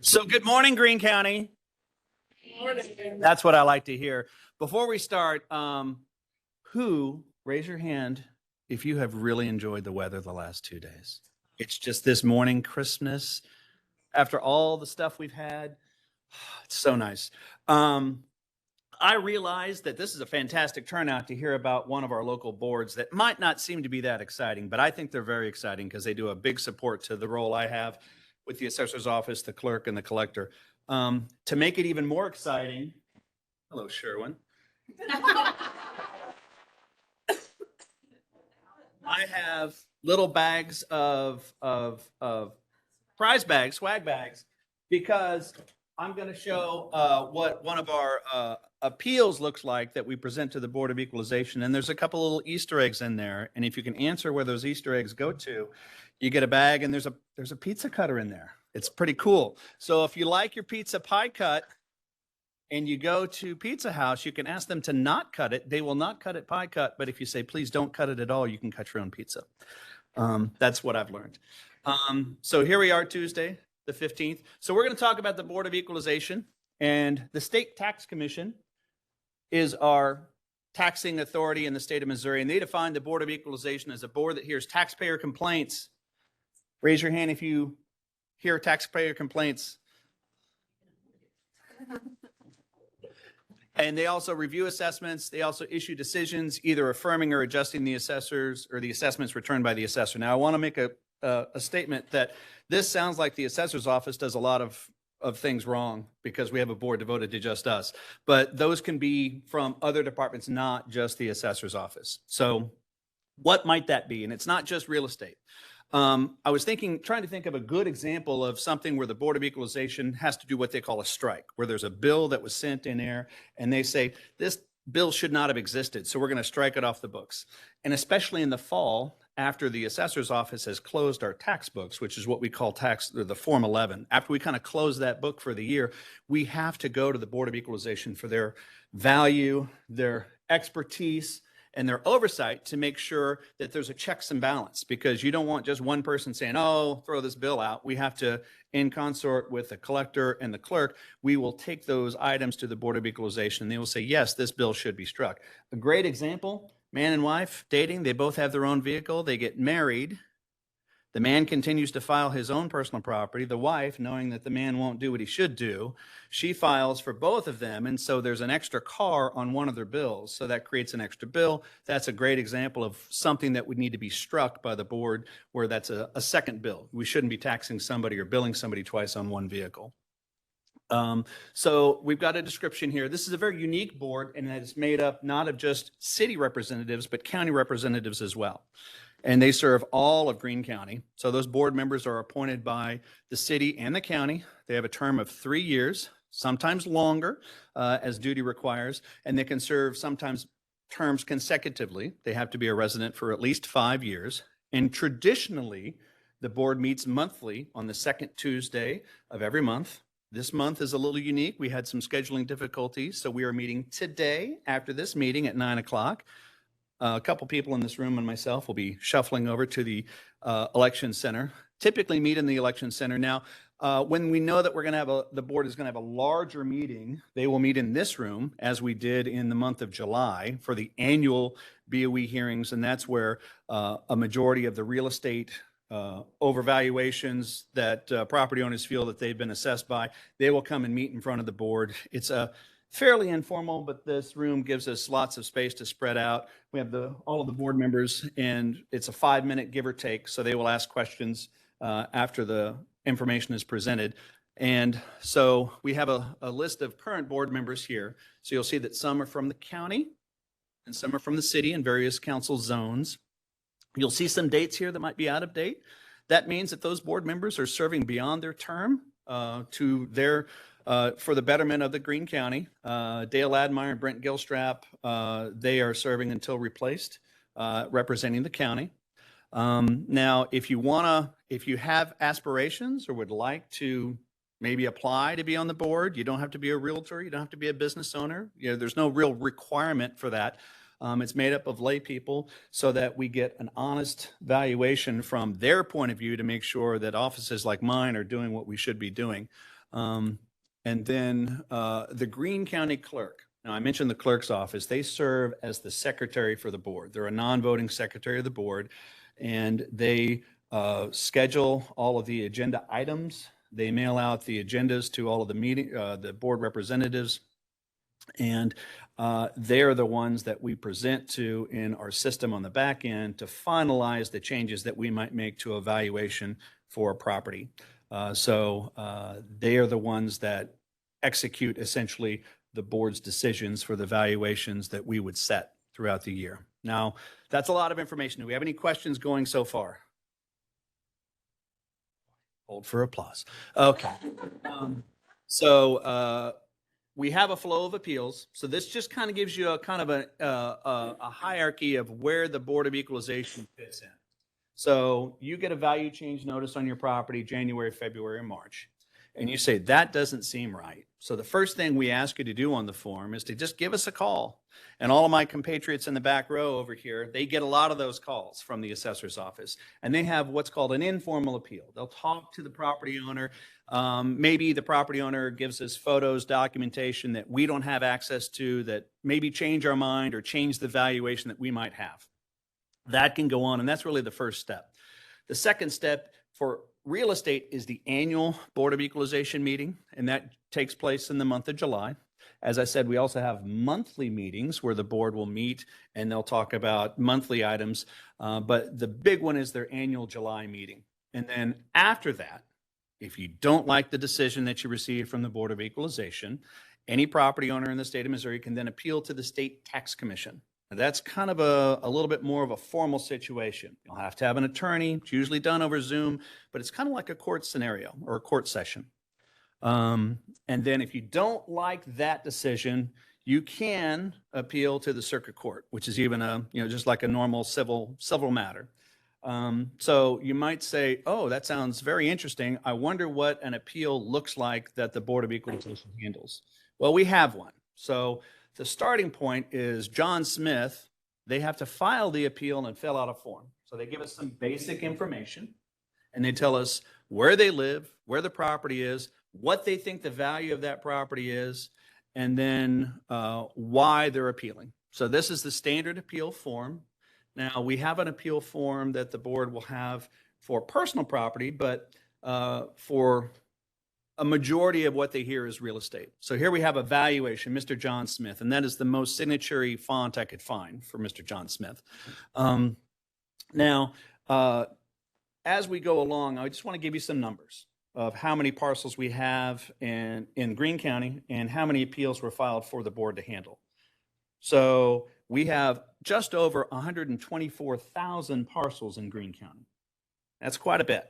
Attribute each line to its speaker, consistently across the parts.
Speaker 1: So good morning, Greene County.
Speaker 2: Morning.
Speaker 1: That's what I like to hear. Before we start, raise your hand if you have really enjoyed the weather the last 2 days. It's just this morning, crispness. After all the stuff we've had, it's so nice. I realize that this is a fantastic turnout to hear about one of our local boards that might not seem to be that exciting, but I think they're very exciting because they do a big support to the role I have with the assessor's office, the clerk, and the collector. To make it even more exciting, hello, Sherwin. I have little bags of prize bags, swag bags, because I'm going to show what one of our appeals looks like that we present to the Board of Equalization. And there's a couple little Easter eggs in there. And if you can answer where those Easter eggs go to, you get a bag, and there's a pizza cutter in there. It's pretty cool. So if you like your pizza pie cut and you go to Pizza House, you can ask them to not cut it. They will not cut it pie cut. But if you say, please don't cut it at all, you can cut your own pizza. That's what I've learned. So here we are, Tuesday, the 15th. So we're going to talk about the Board of Equalization, and the State Tax Commission is our taxing authority in the state of Missouri, and they define the Board of Equalization as a board that hears taxpayer complaints. Raise your hand if you hear taxpayer complaints. And they also review assessments. They also issue decisions, either affirming or adjusting the assessors or the assessments returned by the assessor. Now, I want to make a statement that this sounds like the assessor's office does a lot of things wrong because we have a board devoted to just us. But those can be from other departments, not just the assessor's office. So what might that be? And it's not just real estate. I was trying to think of a good example of something where the Board of Equalization has to do what they call a strike, where there's a bill that was sent in there and they say, this bill should not have existed, so we're going to strike it off the books. And especially in the fall, after the assessor's office has closed our tax books, which is what we call the Form 11, after we kind of close that book for the year, we have to go to the Board of Equalization for their value, their expertise, and their oversight to make sure that there's a checks and balance, because you don't want just one person saying, oh, throw this bill out. We have to, in consort with the collector and the clerk, we will take those items to the Board of Equalization, and they will say, yes, this bill should be struck. A great example, man and wife dating, they both have their own vehicle, they get married. The man continues to file his own personal property. The wife, knowing that the man won't do what he should do, she files for both of them. And so there's an extra car on one of their bills. So that creates an extra bill. That's a great example of something that would need to be struck by the board, where that's a second bill. We shouldn't be taxing somebody or billing somebody twice on one vehicle. So we've got a description here. This is a very unique board, and it's made up not of just city representatives, but county representatives as well. And they serve all of Greene County. So those board members are appointed by the city and the county. They have a term of 3 years, sometimes longer, as duty requires, and they can serve sometimes terms consecutively. They have to be a resident for at least 5 years. And traditionally, the board meets monthly on the second Tuesday of every month. This month is a little unique. We had some scheduling difficulties, so we are meeting today after this meeting at 9 o'clock. A couple people in this room and myself will be shuffling over to the election center. Typically meet in the election center. Now, when we know that we're going to have the board is going to have a larger meeting, they will meet in this room, as we did in the month of July for the annual BOE hearings, and that's where a majority of the real estate overvaluations that property owners feel that they've been assessed by, they will come and meet in front of the board. It's a fairly informal, but this room gives us lots of space to spread out. We have all of the board members, and it's a 5-minute give or take, so they will ask questions after the information is presented. And so we have a list of current board members here. So you'll see that some are from the county and some are from the city in various council zones. You'll see some dates here that might be out of date. That means that those board members are serving beyond their term for the betterment of the Greene County. Dale Admire and Brent Gilstrap, they are serving until replaced, representing the county. Now, if you have aspirations or would like to maybe apply to be on the board, you don't have to be a realtor, you don't have to be a business owner. There's no real requirement for that. It's made up of lay people so that we get an honest valuation from their point of view to make sure that offices like mine are doing what we should be doing. And then the Greene County Clerk. Now, I mentioned the clerk's office. They serve as the secretary for the board. They're a non-voting secretary of the board, and they schedule all of the agenda items. They mail out the agendas to all of the board representatives, and they are the ones that we present to in our system on the back end to finalize the changes that we might make to evaluation for a property. So they are the ones that execute essentially the board's decisions for the valuations that we would set throughout the year. Now, that's a lot of information. Do we have any questions going so far? Hold for applause. Okay. So we have a flow of appeals. So this just kind of gives you a kind of a hierarchy of where the Board of Equalization fits in. So you get a value change notice on your property January, February, and March, and you say, that doesn't seem right. So the first thing we ask you to do on the form is to just give us a call. And all of my compatriots in the back row over here, they get a lot of those calls from the assessor's office, and they have what's called an informal appeal. They'll talk to the property owner. Maybe the property owner gives us photos, documentation that we don't have access to, that maybe change our mind or change the valuation that we might have. That can go on, and that's really the first step. The second step for real estate is the annual Board of Equalization meeting, and that takes place in the month of July. As I said, we also have monthly meetings where the board will meet and they'll talk about monthly items, but the big one is their annual July meeting. And then after that, if you don't like the decision that you received from the Board of Equalization, any property owner in the state of Missouri can then appeal to the State Tax Commission. Now, that's kind of a little bit more of a formal situation. You'll have to have an attorney. It's usually done over Zoom, but it's kind of like a court scenario or a court session. And then if you don't like that decision, you can appeal to the circuit court, which is even just like a normal civil matter. So you might say, oh, that sounds very interesting. I wonder what an appeal looks like that the Board of Equalization handles. Well, we have one. So the starting point is John Smith. They have to file the appeal and fill out a form. So they give us some basic information, and they tell us where they live, where the property is, what they think the value of that property is, and then why they're appealing. So this is the standard appeal form. Now, we have an appeal form that the board will have for personal property, but for a majority of what they hear is real estate. So here we have a valuation, Mr. John Smith, and that is the most signature-y font I could find for Mr. John Smith. Now, as we go along, I just want to give you some numbers of how many parcels we have in Greene County and how many appeals were filed for the board to handle. So we have just over 124,000 parcels in Greene County. That's quite a bit.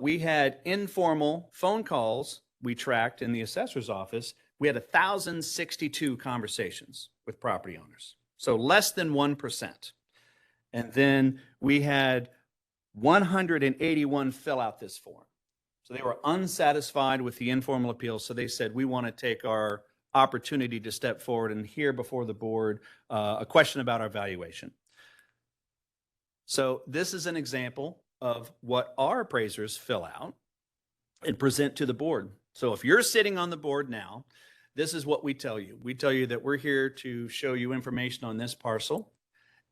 Speaker 1: We had informal phone calls we tracked in the assessor's office. We had 1,062 conversations with property owners, so less than 1%. And then we had 181 fill out this form. So they were unsatisfied with the informal appeal, so they said, we want to take our opportunity to step forward and hear before the board a question about our valuation. So this is an example of what our appraisers fill out and present to the board. So if you're sitting on the board now, this is what we tell you. We tell you that we're here to show you information on this parcel,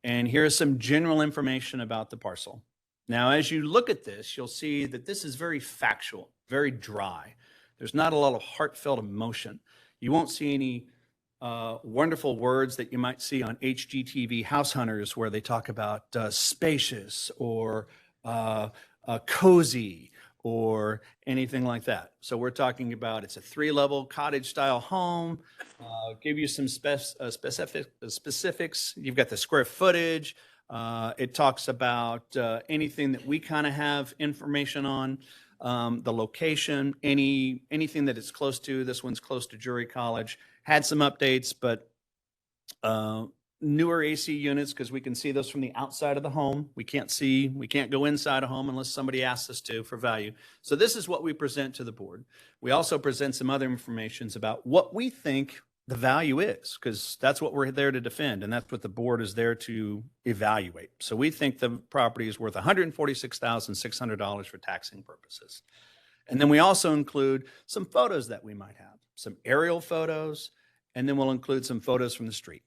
Speaker 1: and here's some general information about the parcel. Now, as you look at this, you'll see that this is very factual, very dry. There's not a lot of heartfelt emotion. You won't see any wonderful words that you might see on HGTV House Hunters, where they talk about spacious or cozy or anything like that. So we're talking about, it's a 3-level cottage style home. Give you some specifics. You've got the square footage. It talks about anything that we kind of have information on, the location, anything that it's close to. This one's close to Drury College. Had some updates, but newer AC units, because we can see those from the outside of the home. We can't go inside a home unless somebody asks us to for value. So this is what we present to the board. We also present some other information about what we think the value is, because that's what we're there to defend, and that's what the board is there to evaluate. So we think the property is worth $146,600 for taxing purposes. And then we also include some photos that we might have, some aerial photos, and then we'll include some photos from the street.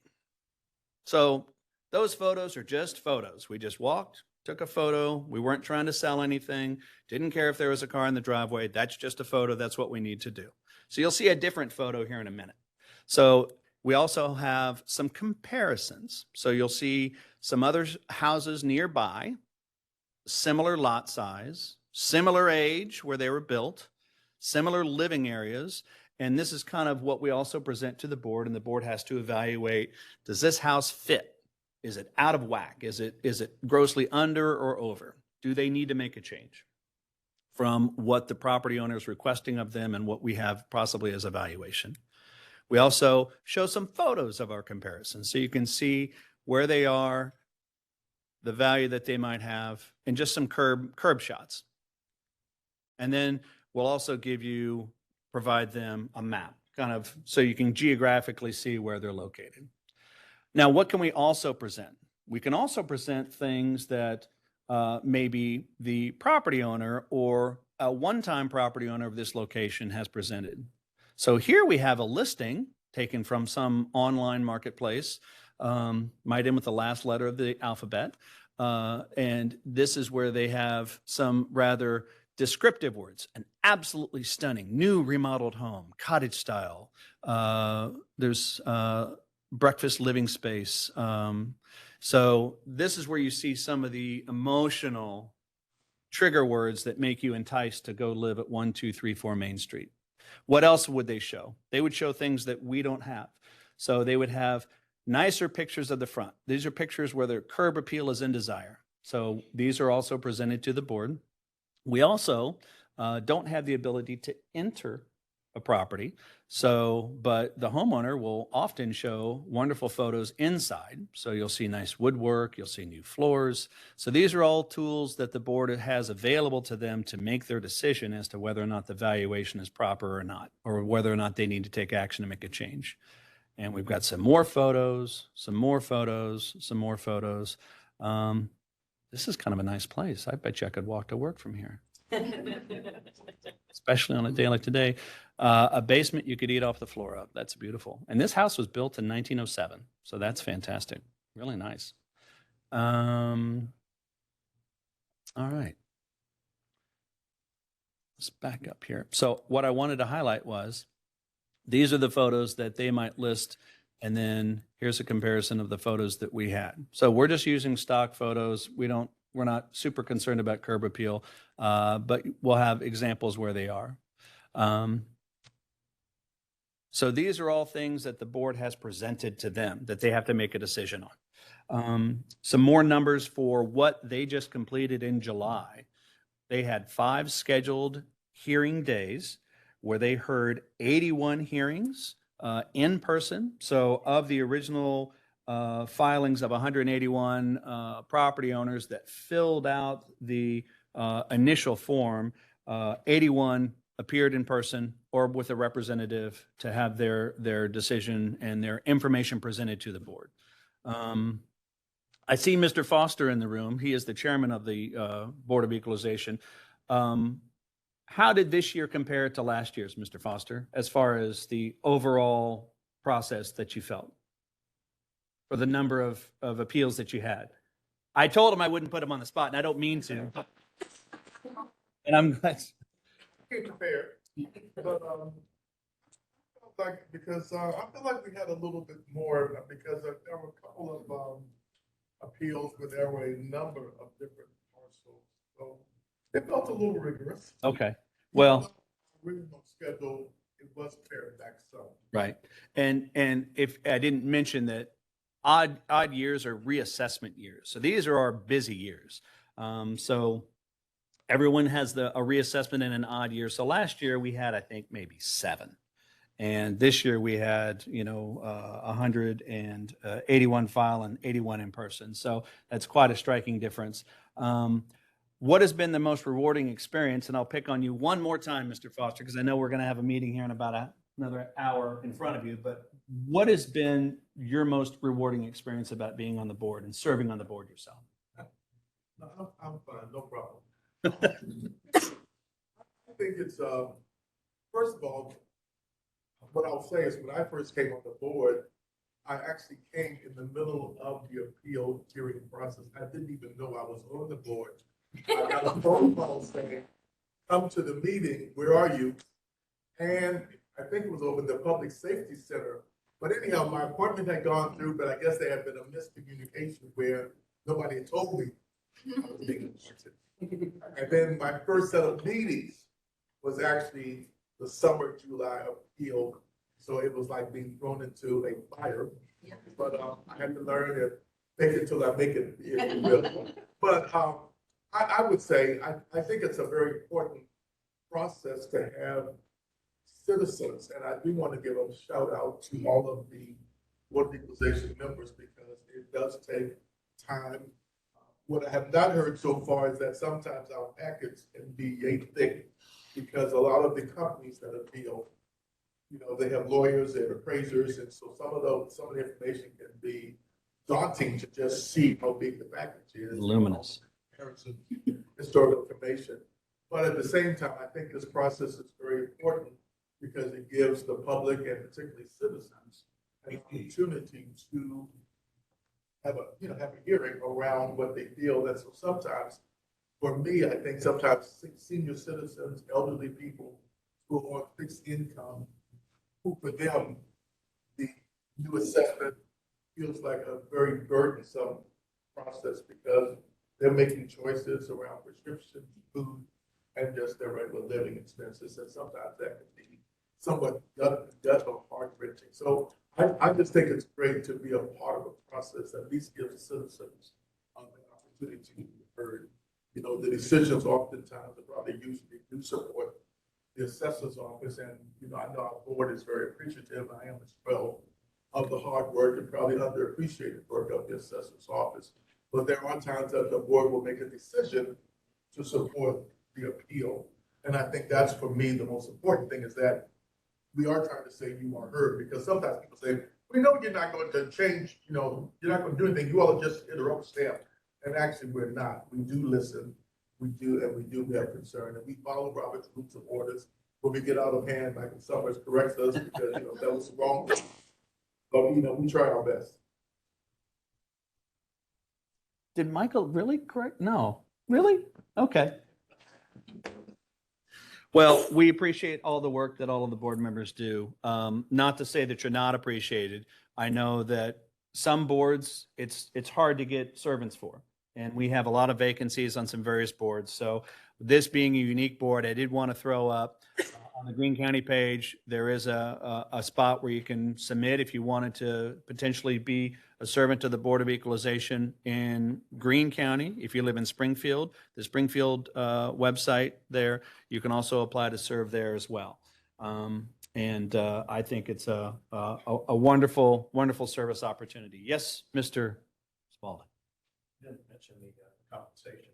Speaker 1: So those photos are just photos. We just walked, took a photo. We weren't trying to sell anything. Didn't care if there was a car in the driveway. That's just a photo. That's what we need to do. So you'll see a different photo here in a minute. So we also have some comparisons. So you'll see some other houses nearby, similar lot size, similar age where they were built, similar living areas. And this is kind of what we also present to the board, and the board has to evaluate, does this house fit? Is it out of whack? Is it grossly under or over? Do they need to make a change from what the property owner is requesting of them and what we have possibly as evaluation? We also show some photos of our comparison so you can see where they are, the value that they might have, and just some curb shots. And then we'll also provide them a map, kind of so you can geographically see where they're located. Now, what can we also present? We can also present things that maybe the property owner or a one-time property owner of this location has presented. So here we have a listing taken from some online marketplace, might end with the last letter of the alphabet. And this is where they have some rather descriptive words: an absolutely stunning new remodeled home, cottage style. There's breakfast living space. So this is where you see some of the emotional trigger words that make you enticed to go live at 1234 Main Street. What else would they show? They would show things that we don't have. So they would have nicer pictures of the front. These are pictures where their curb appeal is in desire. So these are also presented to the board. We also don't have the ability to enter a property. But the homeowner will often show wonderful photos inside. So you'll see nice woodwork, you'll see new floors. So these are all tools that the board has available to them to make their decision as to whether or not the valuation is proper or not, or whether or not they need to take action to make a change. And we've got some more photos, some more photos, some more photos. This is kind of a nice place. I bet you I could walk to work from here, especially on a day like today. A basement you could eat off the floor of. That's beautiful. And this house was built in 1907. So that's fantastic. Really nice. All right. Let's back up here. So what I wanted to highlight was these are the photos that they might list, and then here's a comparison of the photos that we had. So we're just using stock photos. We're not super concerned about curb appeal, but we'll have examples where they are. So these are all things that the board has presented to them that they have to make a decision on. Some more numbers for what they just completed in July. They had 5 scheduled hearing days where they heard 81 hearings in person. So of the original filings of 181 property owners that filled out the initial form, 81 appeared in person or with a representative to have their decision and their information presented to the board. I see Mr. Foster in the room. He is the chairman of the Board of Equalization. How did this year compare to last year's, Mr. Foster, as far as the overall process that you felt for the number of appeals that you had? I told him I wouldn't put him on the spot, and I don't mean to. And I'm glad.
Speaker 3: Compare, but because I feel like we had a little bit more because there were a couple of appeals where there were a number of different parcels, so it felt a little rigorous.
Speaker 1: Okay, well,
Speaker 3: Original schedule, it was pared back some.
Speaker 1: right, and if I didn't mention that, odd years are reassessment years. So these are our busy years. So everyone has a reassessment in an odd year. So last year we had, I think, maybe 7. And this year we had, 181 file and 81 in person. So that's quite a striking difference. What has been the most rewarding experience? And I'll pick on you one more time, Mr. Foster, because I know we're going to have a meeting here in about another hour in front of you. But what has been your most rewarding experience about being on the board and serving on the board yourself?
Speaker 3: No, I'm fine, no problem. think it's, first of all, what I'll say is when I first came on the board, I actually came in the middle of the appeal hearing process. I didn't even know I was on the board. I got a phone call saying, come to the meeting, where are you? And I think it was over the Public Safety Center. But anyhow, my appointment had gone through, but I guess there had been a miscommunication where nobody had told me I was being appointed. And then my first set of meetings was actually the summer July appeal. So it was like being thrown into a fire. But I had to learn and make it till I make it, if you will. But I would say, I think it's a very important process to have citizens, and I do want to give a shout out to all of the Board of Equalization members because it does take time. What I have not heard so far is that sometimes our packets can be yay thick because a lot of the companies that appeal, you know, they have lawyers and appraisers, and so some of the information can be daunting to just see how big the package is.
Speaker 1: Luminous.
Speaker 3: Historical information. But at the same time, I think this process is very important because it gives the public and particularly citizens an opportunity to have a hearing around what they feel. That so sometimes, for me, I think sometimes senior citizens, elderly people who are on fixed income, who for them, the new assessment feels like a very burdensome process because they're making choices around prescription, food, and just their regular living expenses. And sometimes that can be somewhat gut or heart-wrenching. So I just think it's great to be a part of a process that at least gives citizens an opportunity to be heard. You know, the decisions oftentimes are probably usually do support the assessor's office. And, you know, I know our board is very appreciative, I am as well, of the hard work and probably underappreciated work of the assessor's office. But there are times that the board will make a decision to support the appeal. And I think that's, for me, the most important thing is that we are trying to say you are heard, because sometimes people say, we know you're not going to change, you know, you're not going to do anything, you all are just interrupt staff. And actually, we're not. We do listen, we do have concern, and we follow Robert's rules of orders. When we get out of hand, like when someone corrects us because, you know, that was wrong. But, you know, we try our best.
Speaker 1: Did Michael really correct? No. Really? Okay. Well, we appreciate all the work that all of the board members do. Not to say that you're not appreciated. I know that some boards, it's hard to get servants for. And we have a lot of vacancies on some various boards. So this being a unique board, I did want to throw up on the Greene County page, there is a spot where you can submit if you wanted to potentially be a servant to the Board of Equalization in Greene County. If you live in Springfield, the Springfield website there, you can also apply to serve there as well. And I think it's a wonderful, wonderful service opportunity. Yes, Mr. Spalding.
Speaker 4: You didn't mention the compensation.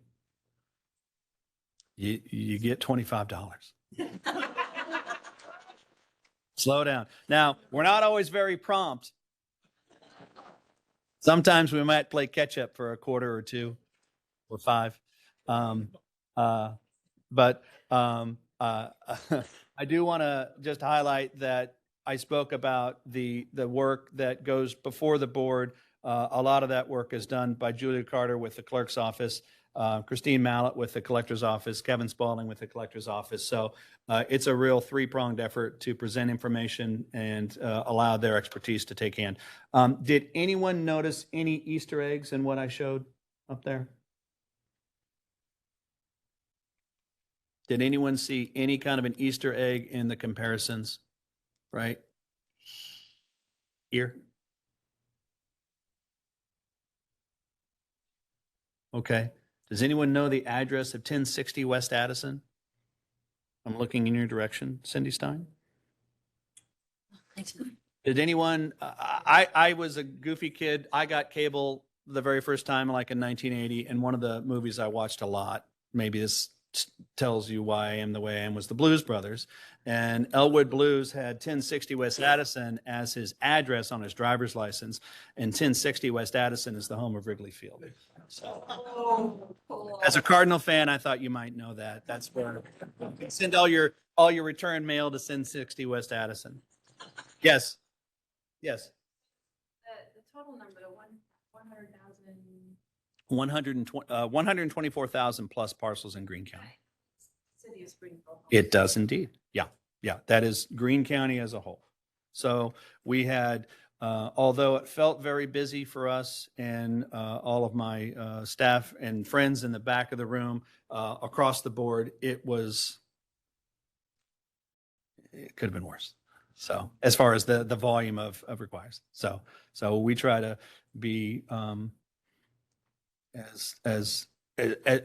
Speaker 1: You get $25. Slow down. Now, we're not always very prompt. Sometimes we might play catch up for a quarter or two or five. I do want to just highlight that I spoke about the work that goes before the board. A lot of that work is done by Julia Carter with the clerk's office, Christine Mallett with the collector's office, Kevin Spalding with the collector's office. So it's a real three-pronged effort to present information and allow their expertise to take hand. Did anyone notice any Easter eggs in what I showed up there? Did anyone see any kind of an Easter egg in the comparisons? Right here? Okay. Does anyone know the address of 1060 West Addison? I'm looking in your direction, Cindy Stein. Did anyone, I was a goofy kid. I got cable the very first time, like in 1980, and one of the movies I watched a lot, maybe this tells you why I am the way I am was the Blues Brothers. And Elwood Blues had 1060 West Addison as his address on his driver's license. And 1060 West Addison is the home of Wrigley Field. So as a Cardinal fan, I thought you might know that. That's where send all your return mail to 1060 West Addison. Yes. Yes.
Speaker 2: The total number, 100,000.
Speaker 1: 124,000 plus parcels in Greene County.
Speaker 2: City of Springfield.
Speaker 1: It does indeed. Yeah. Yeah. That is Greene County as a whole. So we had, although it felt very busy for us and all of my staff and friends in the back of the room across the board, it could have been worse. So as far as the volume of requires. So we try to be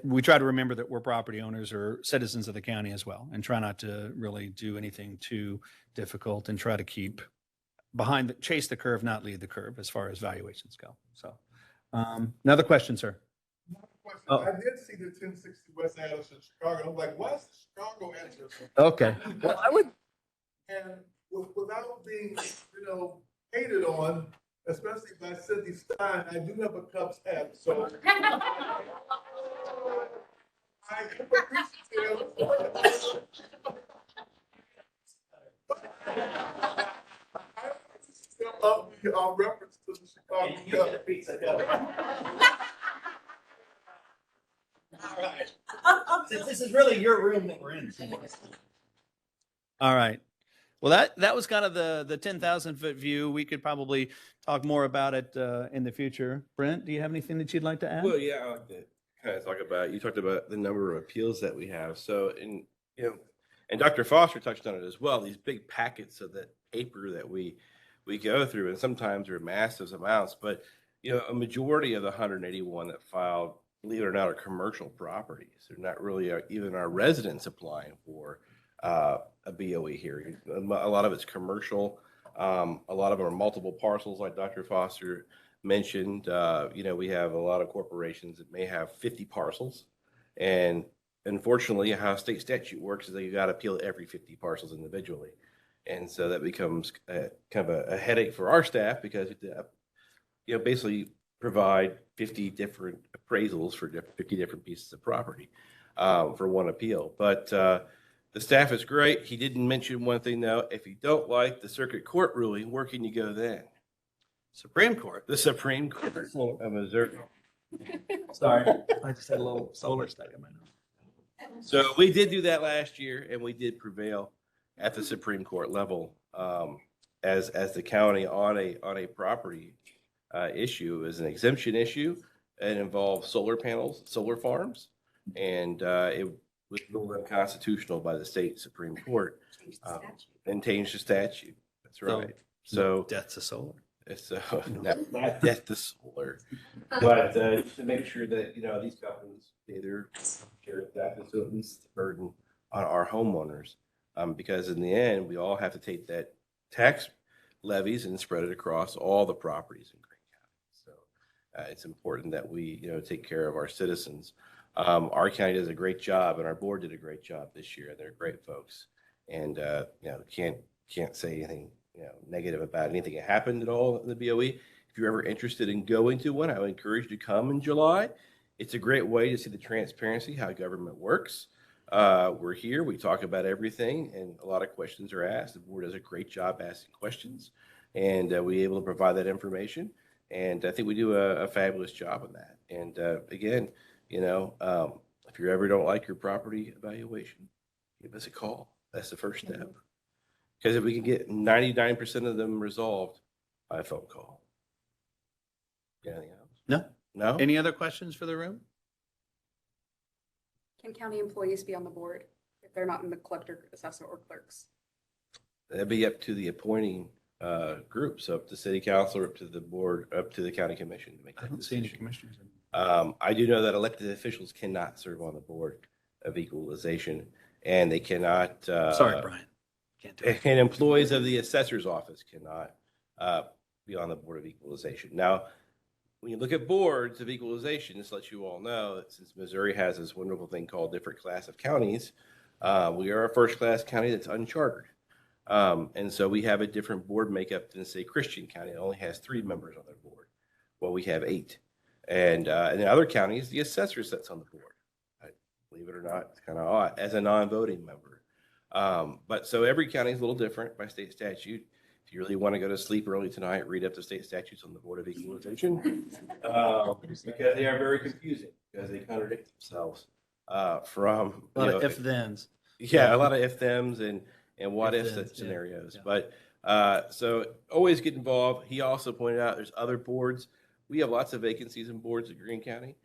Speaker 1: we try to remember that we're property owners or citizens of the county as well, and try not to really do anything too difficult, and try to keep chase the curve, not lead the curve as far as valuations go. So another question, sir.
Speaker 3: Question.
Speaker 1: Oh.
Speaker 3: I did see the 1060 West Addison, Chicago. I'm like, why is the Chicago address?
Speaker 1: Okay. Well, I would.
Speaker 3: And without being, hated on, especially by Cindy Stein, I do have a Cubs hat, so. I am appreciative. Of the reference to the Chicago Cubs.
Speaker 1: All right. Since this is really your room that we're in. All right. Well, that was kind of the 10,000-foot view. We could probably talk more about it in the future. Brent, do you have anything that you'd like to add?
Speaker 5: Well, yeah, I like to kind of talk about, you talked about the number of appeals that we have. So, and Dr. Foster touched on it as well, these big packets of that paper that we go through, and sometimes they're massive amounts, but, a majority of the 181 that filed, believe it or not, are commercial properties. They're not really even our residents applying for a BOE hearing. A lot of it's commercial. A lot of them are multiple parcels, like Dr. Foster mentioned. We have a lot of corporations that may have 50 parcels, and unfortunately, how state statute works is that you got to appeal every 50 parcels individually, and so that becomes kind of a headache for our staff, because basically provide 50 different appraisals for 50 different pieces of property for one appeal. But the staff is great. He didn't mention one thing, though. If you don't like the circuit court ruling, where can you go then?
Speaker 1: Supreme Court.
Speaker 5: The Supreme Court of Missouri.
Speaker 1: Sorry, I just had a little solar stuck in my nose.
Speaker 5: So we did do that last year, and we did prevail at the Supreme Court level as the county on a property issue. As an exemption issue. It involves solar panels, solar farms, and it was ruled unconstitutional by the state Supreme Court and changed the statute. That's right. So
Speaker 1: death to solar.
Speaker 5: So not death to solar, but just to make sure that these companies pay their share of taxes, so at least the burden on our homeowners, because in the end we all have to take that tax levies and spread it across all the properties in Greene County. So it's important that we take care of our citizens. Our county does a great job, and our board did a great job this year. They're great folks, and can't say anything negative about anything that happened at all in the BOE. If you're ever interested in going to one, I would encourage you to come in July. It's a great way to see the transparency, how government works. We're here, we talk about everything, and a lot of questions are asked. The board does a great job asking questions, and we're able to provide that information. And I think we do a fabulous job on that. And again, if you ever don't like your property evaluation, give us a call. That's the first step. Because if we can get 99% of them resolved by a phone call. Anything else?
Speaker 1: No.
Speaker 5: No?
Speaker 1: Any other questions for the room?
Speaker 6: Can county employees be on the board if they're not in the collector, assessor, or clerks?
Speaker 5: That'd be up to the appointing group. So up to city council, or up to the board, up to the county commission to make
Speaker 1: I
Speaker 5: that
Speaker 1: don't see any
Speaker 5: decision.
Speaker 1: commissioners.
Speaker 5: I do know that elected officials cannot serve on the board of equalization, and they cannot.
Speaker 1: Sorry, Brian. Can't do it.
Speaker 5: And employees of the assessor's office cannot be on the board of equalization. Now, when you look at boards of equalization, this lets you all know that since Missouri has this wonderful thing called different class of counties, we are a first class county that's unchartered. And so we have a different board makeup than, say, Christian County. It only has 3 members on their board. Well, we have 8. And in other counties, the assessor sits on the board. Believe it or not, it's kind of odd as a non-voting member. But so every county is a little different by state statute. If you really want to go to sleep early tonight, read up the state statutes on the Board of Equalization because they are very confusing because they contradict themselves from
Speaker 1: A lot
Speaker 5: you
Speaker 1: of
Speaker 5: know,
Speaker 1: if-thens.
Speaker 5: yeah, a lot of if-thems and what if
Speaker 1: If-thens, yeah,
Speaker 5: scenarios.
Speaker 1: yeah.
Speaker 5: But so always get involved. He also pointed out there's other boards. We have lots of vacancies in boards at Greene County.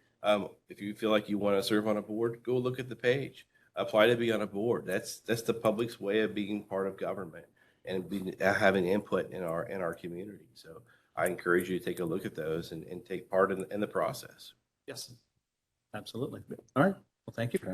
Speaker 5: If you feel like you want to serve on a board, go look at the page. Apply to be on a board. That's the public's way of being part of government and having input in our community. So I encourage you to take a look at those and take part in the process.
Speaker 1: Yes, absolutely. All right. Well, thank you.